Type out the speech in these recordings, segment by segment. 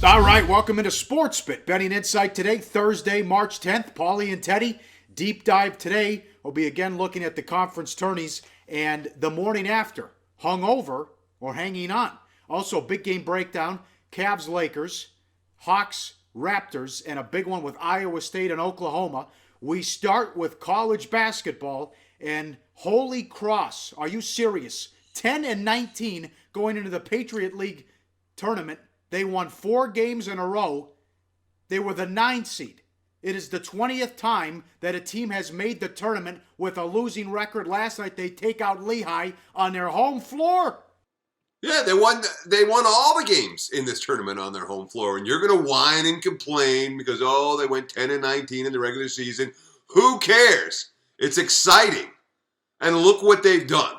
All right, welcome into Sports Bit Betting Insight today, Thursday, March 10th. Paulie and Teddy, deep dive today. We'll be again looking at the conference tourneys and the morning after, hungover or hanging on. Also, big game breakdown, Cavs, Lakers, Hawks, Raptors, and a big one with Iowa State and Oklahoma. We start with college basketball and Holy Cross. Are you serious? 10-19 going into the Patriot League tournament. They won 4 games in a row. They were the 9th seed. It is the 20th time that a team has made the tournament with a losing record. Last night they take out Lehigh on their home floor. Yeah, they won all the games in this tournament on their home floor. And you're going to whine and complain because, they went 10-19 in the regular season. Who cares? It's exciting. And look what they've done.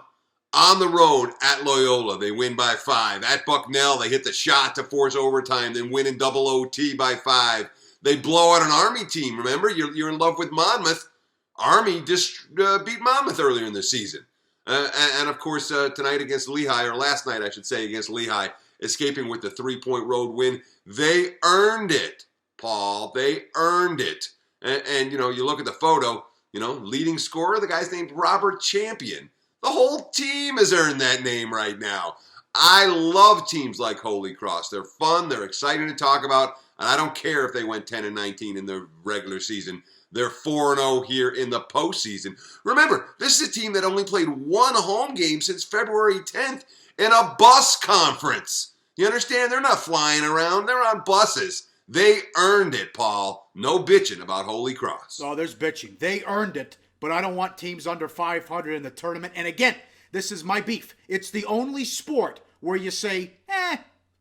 On the road at Loyola, they win by 5. At Bucknell, they hit the shot to force overtime, then win in double OT by 5. They blow out an Army team. Remember, you're in love with Monmouth. Army just beat Monmouth earlier in the season. And of course, tonight against Lehigh, or last night, I should say, against Lehigh, escaping with the 3-point road win. They earned it, Paul. They earned it. And you look at the photo, leading scorer, the guy's named Robert Champion. The whole team has earned that name right now. I love teams like Holy Cross. They're fun. They're exciting to talk about. And I don't care if they went 10-19 in the regular season. They're 4-0 here in the postseason. Remember, this is a team that only played 1 home game since February 10th in a bus conference. You understand? They're not flying around. They're on buses. They earned it, Paul. No bitching about Holy Cross. Oh, there's bitching. They earned it. But I don't want teams under 500 in the tournament. And again, this is my beef. It's the only sport where you say,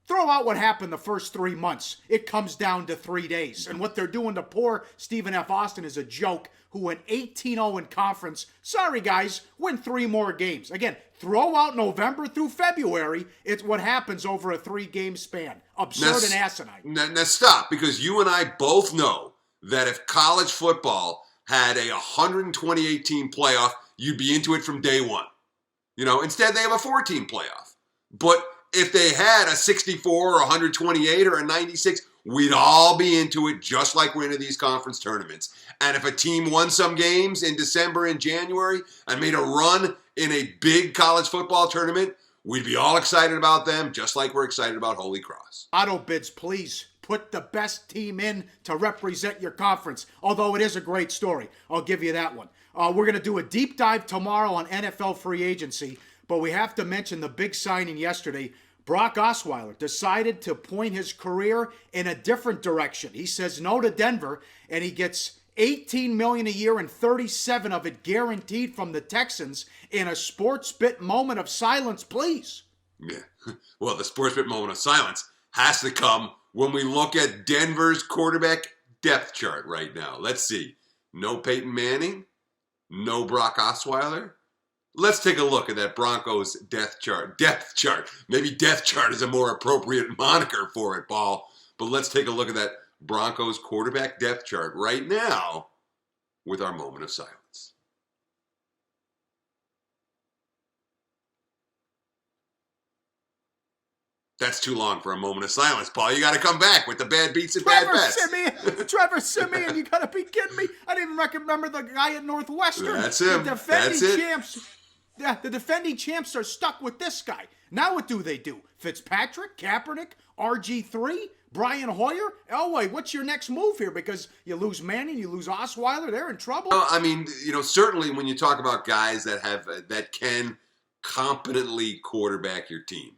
throw out what happened the first 3 months. It comes down to 3 days. And what they're doing to poor Stephen F. Austin is a joke, who went 18-0 in conference. Sorry, guys, win 3 more games. Again, throw out November through February. It's what happens over a 3-game span. Absurd and asinine. Now stop, because you and I both know that if college football had a 128-team playoff, you'd be into it from day one. Instead they have a 4-team playoff. But if they had a 64 or 128 or a 96, we'd all be into it just like we're into these conference tournaments. And if a team won some games in December and January and made a run in a big college football tournament, we'd be all excited about them just like we're excited about Holy Cross. Auto bids, please. Put the best team in to represent your conference. Although it is a great story. I'll give you that one. We're going to do a deep dive tomorrow on NFL free agency. But we have to mention the big signing yesterday. Brock Osweiler decided to point his career in a different direction. He says no to Denver, and he gets $18 million a year and 37 of it guaranteed from the Texans. In a sports bit moment of silence, please. Yeah. Well, the sports bit moment of silence has to come when we look at Denver's quarterback depth chart right now. Let's see. No Peyton Manning. No Brock Osweiler. Let's take a look at that Broncos depth chart. Maybe depth chart is a more appropriate moniker for it, Paul. But let's take a look at that Broncos quarterback depth chart right now with our moment of silence. That's too long for a moment of silence, Paul. You got to come back with the bad beats and bad bets. Trevor Siemian, you got to be kidding me. I didn't even remember the guy at Northwestern. That's him. The defending champs. Yeah, the defending champs are stuck with this guy. Now what do they do? Fitzpatrick, Kaepernick, RG3, Brian Hoyer? Elway, what's your next move here? Because you lose Manning, you lose Osweiler, they're in trouble. Certainly when you talk about guys that can competently quarterback your team,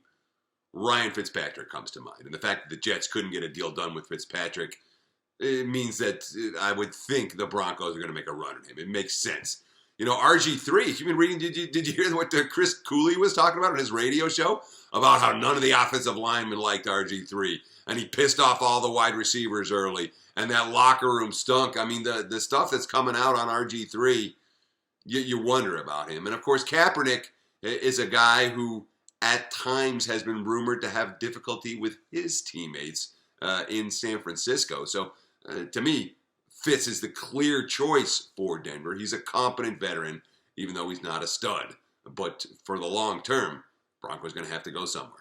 Ryan Fitzpatrick comes to mind. And the fact that the Jets couldn't get a deal done with Fitzpatrick, it means that I would think the Broncos are going to make a run at him. It makes sense. RG3, you've been reading, did you hear what Chris Cooley was talking about on his radio show? About how none of the offensive linemen liked RG3. And he pissed off all the wide receivers early. And that locker room stunk. I mean, the stuff that's coming out on RG3, you wonder about him. And of course, Kaepernick is a guy who at times has been rumored to have difficulty with his teammates in San Francisco. So to me, Fitz is the clear choice for Denver. He's a competent veteran, even though he's not a stud. But for the long term, Broncos going to have to go somewhere.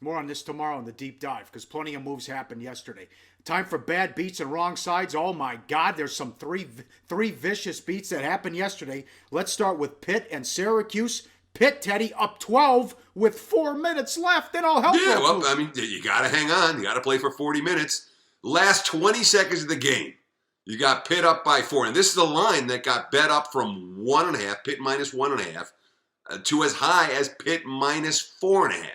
More on this tomorrow in the deep dive because plenty of moves happened yesterday. Time for bad beats and wrong sides. Oh my God, there's some three vicious beats that happened yesterday. Let's start with Pitt and Syracuse. Pitt, Teddy, up 12 with 4 minutes left. Then all hell Yeah, well, loose. I mean, you got to hang on. You got to play for 40 minutes. Last 20 seconds of the game, you got Pitt up by 4. And this is a line that got bet up from 1.5, Pitt minus 1.5, to as high as Pitt minus 4.5.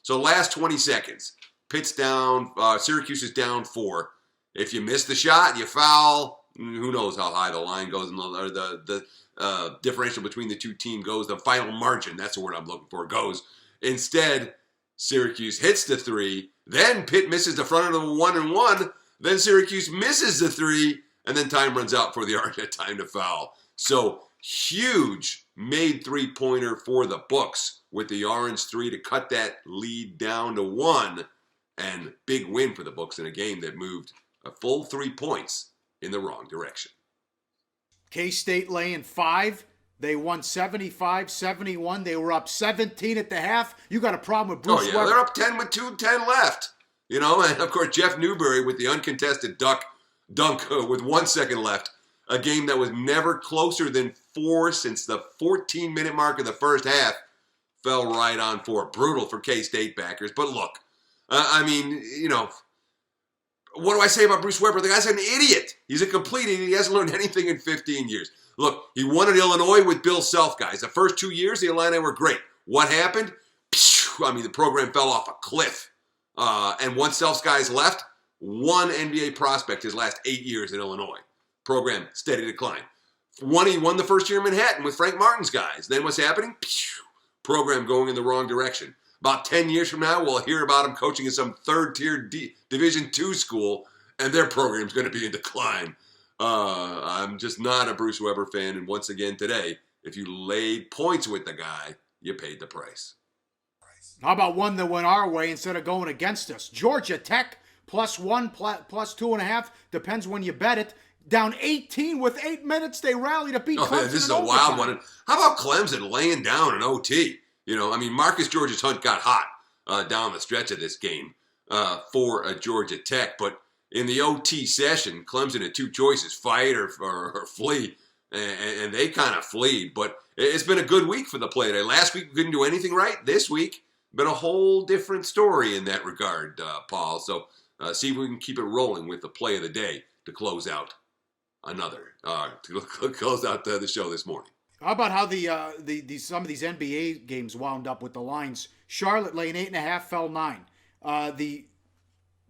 So last 20 seconds, Pitt's down, Syracuse is down 4. If you miss the shot, you foul. Who knows how high the line goes, and the differential between the two teams goes. The final margin, that's the word I'm looking for, goes. Instead, Syracuse hits the 3. Then Pitt misses the front of the 1-and-1. Then Syracuse misses the 3, and then time runs out for the Argent time to foul. So huge made 3-pointer for the books with the Orange 3 to cut that lead down to 1. And big win for the books in a game that moved a full 3 points in the wrong direction. K-State laying 5. They won 75-71. They were up 17 at the half. You got a problem with Bruce Weber. They're up 10 with 2:10 left. You know, and of course Jeff Newberry with the uncontested dunk with 1 second left. A game that was never closer than 4 since the 14-minute mark of the first half. Fell right on 4. Brutal for K-State backers. But look, I mean, you know, what do I say about Bruce Weber? The guy's an idiot. He's a complete idiot. He hasn't learned anything in 15 years. Look, he won at Illinois with Bill Self, guys. The first 2 years, the Illini were great. What happened? I mean, the program fell off a cliff. And once Self's guys left, one NBA prospect his last 8 years at Illinois. Program, steady decline. He won the first year in Manhattan with Frank Martin's guys. Then what's happening? Program going in the wrong direction. About 10 years from now, we'll hear about him coaching in some third-tier Division II school, and their program's going to be in decline. I'm just not a Bruce Weber fan, and once again today, if you laid points with the guy, you paid the price. How about one that went our way instead of going against us? Georgia Tech, +1, +2.5, depends when you bet it. Down 18 with 8 minutes, they rally to beat Clemson. Man, this is a wild one. How about Clemson laying down an OT? You know, I mean, Marcus George's Hunt got hot down the stretch of this game for Georgia Tech. But in the OT session, Clemson had 2 choices, fight or flee. And they kind of fleed. But it's been a good week for the play today. Last week, we couldn't do anything right. This week, been a whole different story in that regard, Paul. So see if we can keep it rolling with the play of the day to close out the show this morning. How about how some of these NBA games wound up with the lines? Charlotte laying 8.5, fell 9.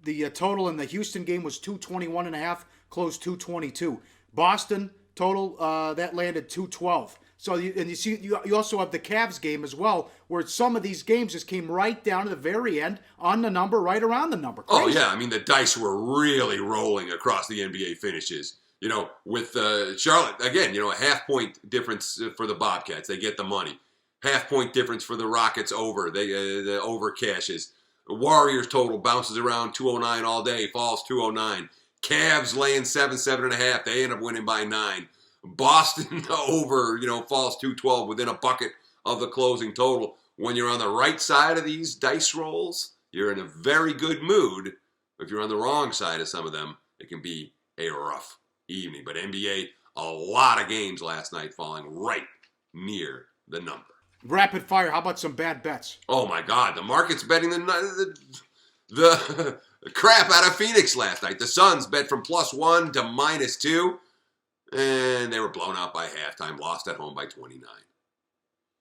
The total in the Houston game was 221.5, closed 222. Boston total that landed 212. So you also have the Cavs game as well, where some of these games just came right down to the very end on the number, right around the number. Crazy. Oh yeah, I mean the dice were really rolling across the NBA finishes. You know, with Charlotte, again, you know, a half-point difference for the Bobcats. They get the money. Half-point difference for the Rockets over. The over cashes. The Warriors total bounces around 209 all day, falls 209. Cavs laying 7.5. They end up winning by 9. Boston over, you know, falls 212 within a bucket of the closing total. When you're on the right side of these dice rolls, you're in a very good mood. If you're on the wrong side of some of them, it can be a rough evening. But NBA, a lot of games last night falling right near the number. Rapid fire. How about some bad bets? Oh my God, the market's betting the crap out of Phoenix last night. The Suns bet from +1 to -2, and they were blown out by halftime, lost at home by 29.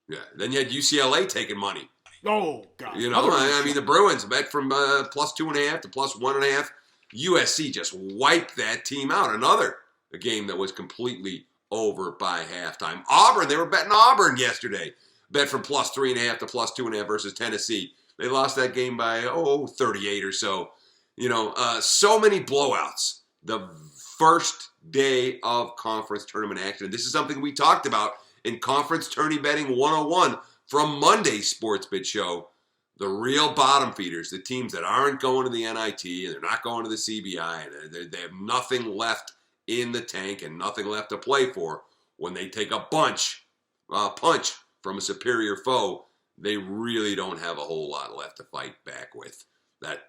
Yeah, then you had UCLA taking money. Oh God. You know, I mean the Bruins bet from +2.5 to +1.5. USC just wiped that team out. Another game that was completely over by halftime. Auburn, they were betting Auburn yesterday. Bet from +3.5 to +2.5 versus Tennessee. They lost that game by 38 or so. You know, so many blowouts. The first day of conference tournament action. This is something we talked about in Conference Tourney Betting 101 from Monday's Sports Bet Show. The real bottom feeders, the teams that aren't going to the NIT and they're not going to the CBI, and they have nothing left in the tank and nothing left to play for when they take a punch from a superior foe. they really don't have a whole lot left to fight back with. That,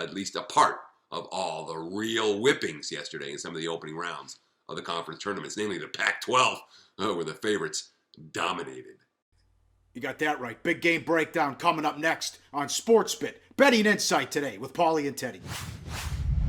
at least a part of all the real whippings yesterday in some of the opening rounds of the conference tournaments, namely the Pac-12, where the favorites dominated. You got that right. Big game breakdown coming up next on SportsBit. Betting Insight today with Paulie and Teddy.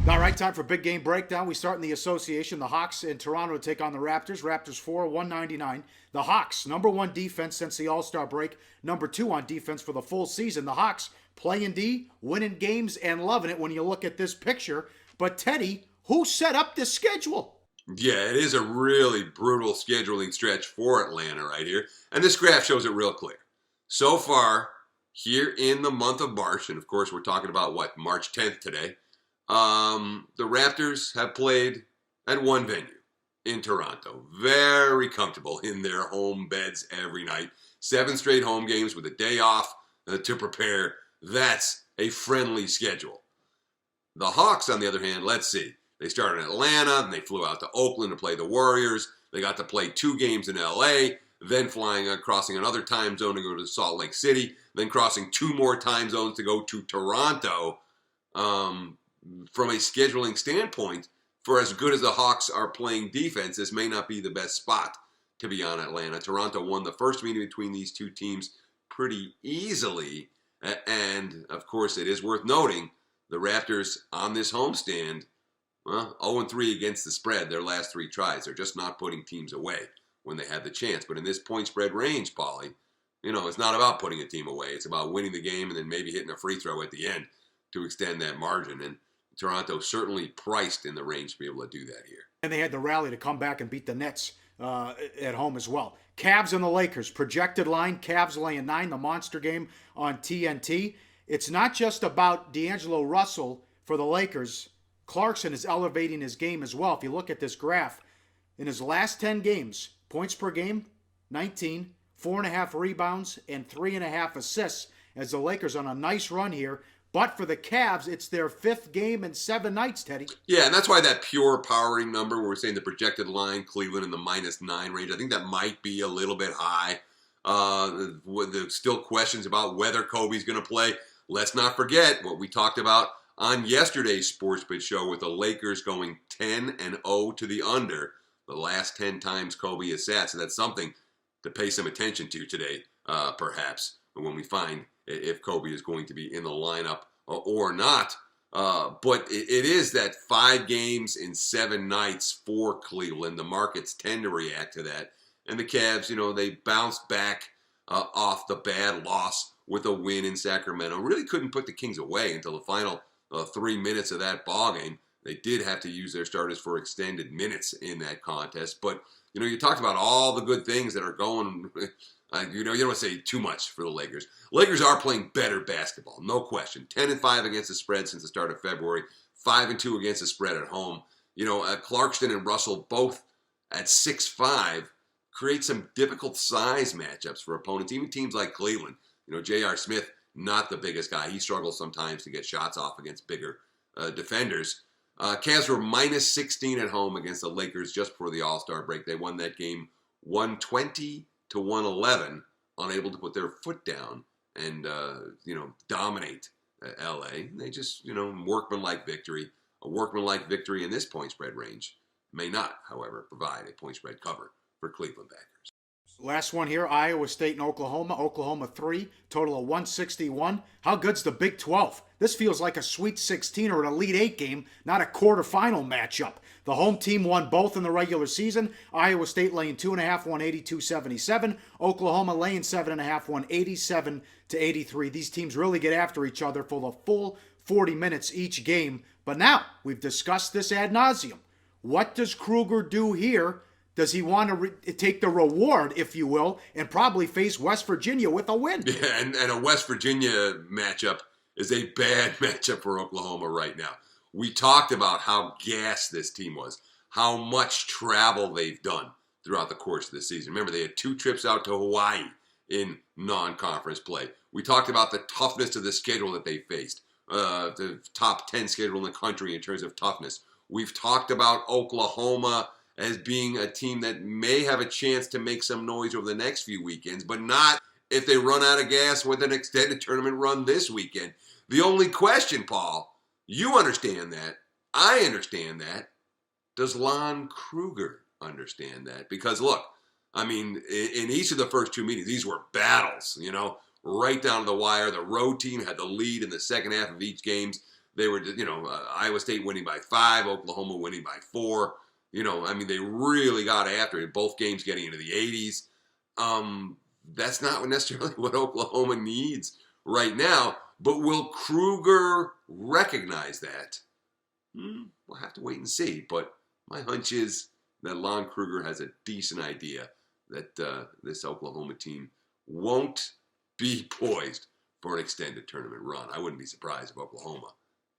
All right, time for big game breakdown. We start in the association. The Hawks in Toronto take on the Raptors. Raptors 4-199. The Hawks, number one defense since the All-Star break. Number two on defense for the full season. The Hawks playing D, winning games, and loving it when you look at this picture. But Teddy, who set up this schedule? Yeah, it is a really brutal scheduling stretch for Atlanta right here. And this graph shows it real clear. So far, here in the month of March, and of course we're talking about March 10th today, the Raptors have played at one venue in Toronto. Very comfortable in their home beds every night. 7 straight home games with a day off to prepare. That's a friendly schedule. The Hawks, on the other hand, let's see. They started in Atlanta, and they flew out to Oakland to play the Warriors. They got to play 2 games in LA, then crossing another time zone to go to Salt Lake City, then crossing 2 more time zones to go to Toronto. From a scheduling standpoint, for as good as the Hawks are playing defense, this may not be the best spot to be on Atlanta. Toronto won the first meeting between these two teams pretty easily. And, of course, it is worth noting the Raptors on this homestand, 0-3 against the spread their last 3 tries. They're just not putting teams away when they have the chance. But in this point spread range, Paulie, it's not about putting a team away. It's about winning the game and then maybe hitting a free throw at the end to extend that margin. And Toronto certainly priced in the range to be able to do that here. And they had the rally to come back and beat the Nets at home as well. Cavs and the Lakers. Projected line, Cavs laying 9, the monster game on TNT. It's not just about D'Angelo Russell for the Lakers. Clarkson is elevating his game as well. If you look at this graph, in his last 10 games, points per game, 19, 4.5 rebounds, and 3.5 assists as the Lakers on a nice run here. But for the Cavs, it's their 5th game in 7 nights, Teddy. Yeah, and that's why that pure powering number, where we're saying the projected line, Cleveland in the -9 range, I think that might be a little bit high. There's still questions about whether Kobe's going to play. Let's not forget what we talked about on yesterday's SportsBit show with the Lakers going 10-0 to the under the last 10 times Kobe has sat. So that's something to pay some attention to today, perhaps, when we find if Kobe is going to be in the lineup or not. But it is that 5 games in 7 nights for Cleveland. The markets tend to react to that. And the Cavs, they bounced back off the bad loss with a win in Sacramento. Really couldn't put the Kings away until the final 3 minutes of that ball game. They did have to use their starters for extended minutes in that contest. But, you talked about all the good things that are going. You don't want to say too much for the Lakers. Lakers are playing better basketball, no question. 10-5 against the spread since the start of February. 5-2 against the spread at home. Clarkson and Russell both at 6'5", create some difficult size matchups for opponents, even teams like Cleveland. J.R. Smith, not the biggest guy. He struggles sometimes to get shots off against bigger defenders. Cavs were -16 at home against the Lakers just before the All-Star break. They won that game 120-111, unable to put their foot down and, dominate L.A. They just, workmanlike victory. A workmanlike victory in this point spread range may not, however, provide a point spread cover for Cleveland backers. Last one here, Iowa State and Oklahoma. Oklahoma 3, total of 161. How good's the Big 12? This feels like a Sweet 16 or an Elite 8 game, not a quarterfinal matchup. The home team won both in the regular season. Iowa State laying 2.5, 182-77. Oklahoma laying 7.5, 187-83. These teams really get after each other for the full 40 minutes each game. But now, we've discussed this ad nauseum. What does Kruger do here? Does he want to take the reward, if you will, and probably face West Virginia with a win? Yeah, and a West Virginia matchup is a bad matchup for Oklahoma right now. We talked about how gassed this team was, how much travel they've done throughout the course of the season. Remember, they had 2 trips out to Hawaii in non-conference play. We talked about the toughness of the schedule that they faced, the top 10 schedule in the country in terms of toughness. We've talked about Oklahoma as being a team that may have a chance to make some noise over the next few weekends, but not if they run out of gas with an extended tournament run this weekend. The only question, Paul, you understand that, I understand that. Does Lon Kruger understand that? Because look, I mean, in each of the first two meetings, these were battles, right down to the wire. The road team had the lead in the second half of each games. They were, Iowa State winning by 5, Oklahoma winning by 4. They really got after it. Both games getting into the 80s. That's not necessarily what Oklahoma needs right now. But will Kruger recognize that? We'll have to wait and see. But my hunch is that Lon Kruger has a decent idea that this Oklahoma team won't be poised for an extended tournament run. I wouldn't be surprised if Oklahoma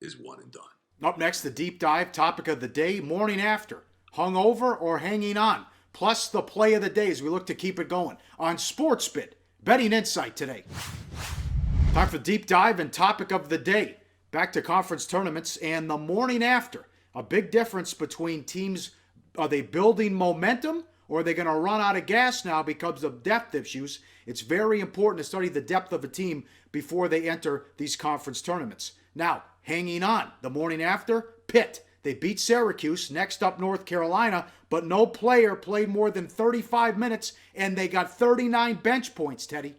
is one and done. Up next, the deep dive topic of the day, morning after. Hungover or hanging on? Plus the play of the day as we look to keep it going on SportsBit. Betting Insight today. Time for deep dive and topic of the day. Back to conference tournaments and the morning after. A big difference between teams. Are they building momentum or are they going to run out of gas now because of depth issues? It's very important to study the depth of a team before they enter these conference tournaments. Now, hanging on. The morning after, Pitt. They beat Syracuse. Next up, North Carolina. But no player played more than 35 minutes, and they got 39 bench points, Teddy.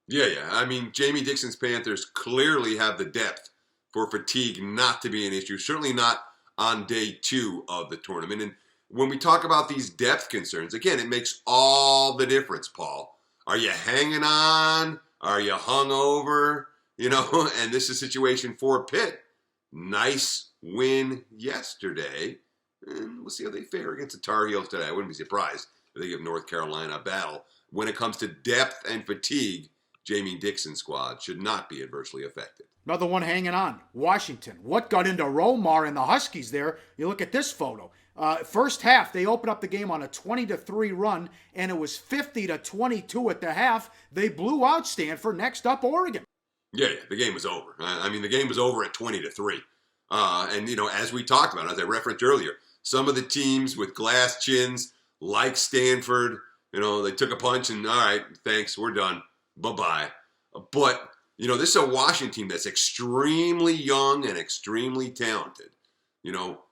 Yeah. I mean, Jamie Dixon's Panthers clearly have the depth for fatigue not to be an issue. Certainly not on day 2 of the tournament. And when we talk about these depth concerns, again, it makes all the difference, Paul. Are you hanging on? Are you hungover? And this is a situation for Pitt. Nice win yesterday. And we'll see how they fare against the Tar Heels today. I wouldn't be surprised if they give North Carolina a battle. When it comes to depth and fatigue, Jamie Dixon's squad should not be adversely affected. Another one hanging on. Washington. What got into ROMAR and the Huskies there? You look at this photo. First half, they opened up the game on a 20-3 run, and it was 50-22 at the half. They blew out Stanford. Next up, Oregon. Yeah, the game was over. The game was over at 20-3. As we talked about, as I referenced earlier, some of the teams with glass chins, like Stanford, they took a punch and, all right, thanks, we're done. Bye-bye. But, this is a Washington team that's extremely young and extremely talented.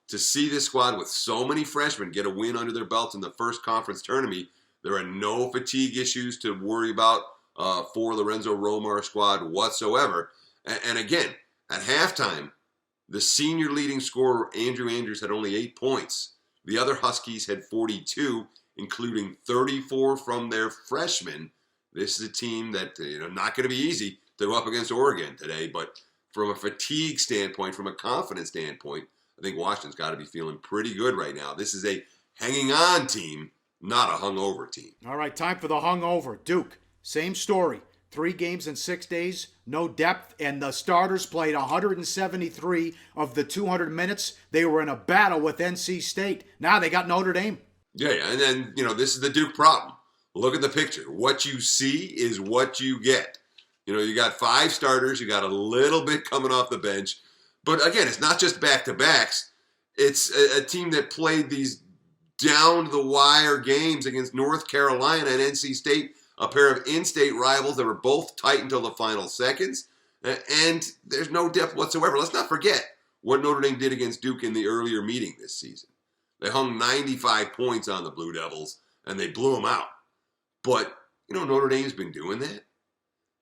To see this squad with so many freshmen get a win under their belts in the first conference tournament, there are no fatigue issues to worry about for Lorenzo Romar squad whatsoever. And again, at halftime, the senior leading scorer, Andrew Andrews, had only 8 points. The other Huskies had 42, including 34 from their freshmen. This is a team that, not going to be easy to go up against Oregon today, but from a fatigue standpoint, from a confidence standpoint, I think Washington's got to be feeling pretty good right now. This is a hanging on team, not a hungover team. All right, time for the hungover. Duke, same story. 3 games in 6 days, no depth, and the starters played 173 of the 200 minutes. They were in a battle with NC State. Now they got Notre Dame. Yeah, and then, this is the Duke problem. Look at the picture. What you see is what you get. You got 5 starters. You got a little bit coming off the bench. But again, it's not just back-to-backs. It's a team that played these down-the-wire games against North Carolina and NC State, a pair of in-state rivals that were both tight until the final seconds. And there's no depth whatsoever. Let's not forget what Notre Dame did against Duke in the earlier meeting this season. They hung 95 points on the Blue Devils, and they blew them out. But, Notre Dame's been doing that.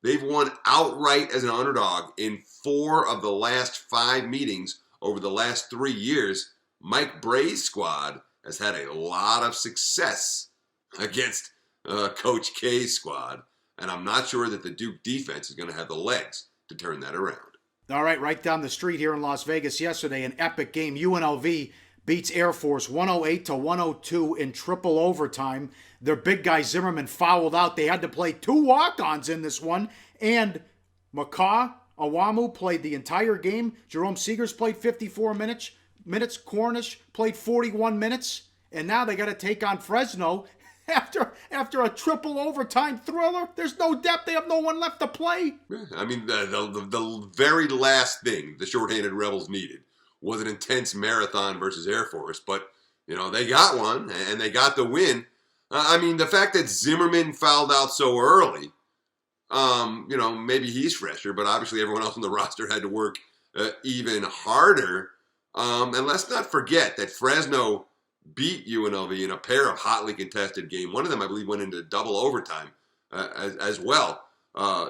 They've won outright as an underdog in 4 of the last 5 meetings over the last 3 years. Mike Brey's squad has had a lot of success against Coach K's squad, and I'm not sure that the Duke defense is going to have the legs to turn that around. All right down the street here in Las Vegas yesterday, an epic game. UNLV beats Air Force 108-102 in triple overtime. Their big guy Zimmerman fouled out. They had to play 2 walk-ons in this one, and McCaw, Awamu played the entire game. Jerome Seegers played 54 minutes. Cornish played 41 minutes, and now they got to take on Fresno after a triple overtime thriller. There's no depth. They have no one left to play. The very last thing the shorthanded Rebels needed was an intense marathon versus Air Force, but they got one and they got the win. The fact that Zimmerman fouled out so early Maybe he's fresher, but obviously everyone else on the roster had to work even harder. And let's not forget that Fresno beat UNLV in a pair of hotly contested games. One of them, I believe, went into double overtime as well.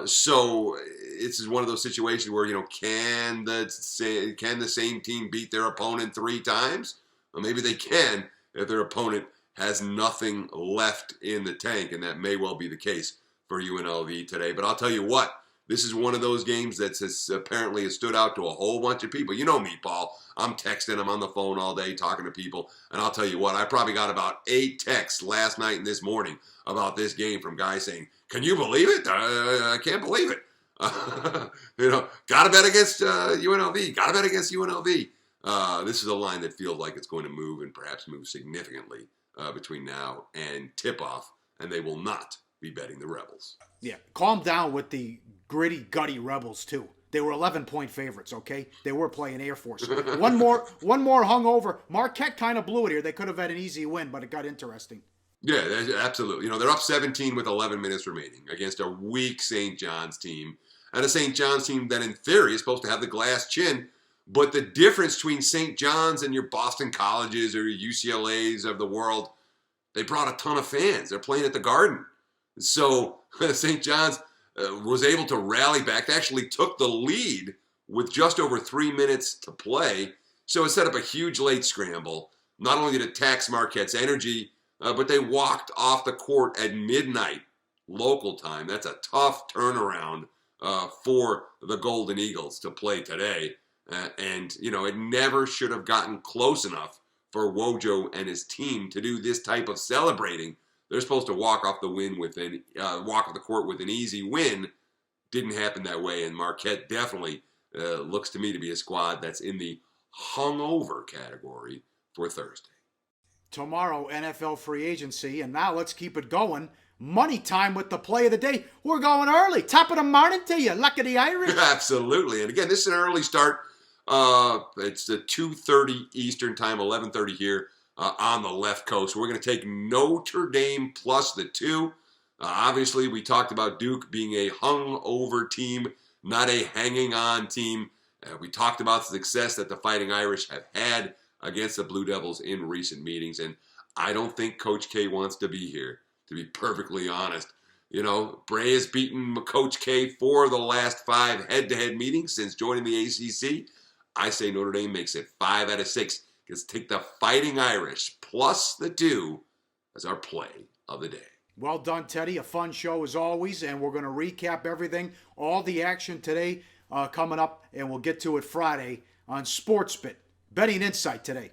So it's one of those situations where, can the same team beat their opponent 3 times? Well, maybe they can if their opponent has nothing left in the tank, and that may well be the case for UNLV today. But I'll tell you what, this is one of those games that's apparently has stood out to a whole bunch of people. You know me, Paul. I'm texting. I'm on the phone all day talking to people. And I'll tell you what, I probably got about 8 texts last night and this morning about this game from guys saying, can you believe it? I can't believe it. Got to bet against UNLV. Got to bet against UNLV. This is a line that feels like it's going to move and perhaps move significantly between now and tip-off, and they will not be betting the Rebels. Yeah, calm down with the gritty, gutty Rebels, too. They were 11-point favorites, okay? They were playing Air Force. One more hungover. Marquette kind of blew it here. They could have had an easy win, but it got interesting. Yeah, absolutely. They're up 17 with 11 minutes remaining against a weak St. John's team. And a St. John's team that, in theory, is supposed to have the glass chin. But the difference between St. John's and your Boston Colleges or your UCLAs of the world, they brought a ton of fans. They're playing at the Garden. So St. John's was able to rally back. They actually took the lead with just over 3 minutes to play. So it set up a huge late scramble. Not only did it tax Marquette's energy, but they walked off the court at midnight local time. That's a tough turnaround for the Golden Eagles to play today. It never should have gotten close enough for Wojo and his team to do this type of celebrating. They're supposed to walk off the court with an easy win. Didn't happen that way, and Marquette definitely looks to me to be a squad that's in the hungover category for Thursday. Tomorrow, NFL free agency, and now let's keep it going. Money time with the play of the day. We're going early. Top of the morning to you. Luck of the Irish. Absolutely. And again, this is an early start. It's the 2:30 Eastern time, 11:30 here on the left coast. We're going to take Notre Dame plus the 2. Obviously, we talked about Duke being a hungover team, not a hanging-on team. We talked about the success that the Fighting Irish have had against the Blue Devils in recent meetings, and I don't think Coach K wants to be here, to be perfectly honest. Brey has beaten Coach K 4 of the last 5 head-to-head meetings since joining the ACC. I say Notre Dame makes it 5 out of 6. Let's take the Fighting Irish plus the 2 as our play of the day. Well done, Teddy. A fun show as always, and we're going to recap everything, all the action today coming up, and we'll get to it Friday on SportsBit. Betting Insight today.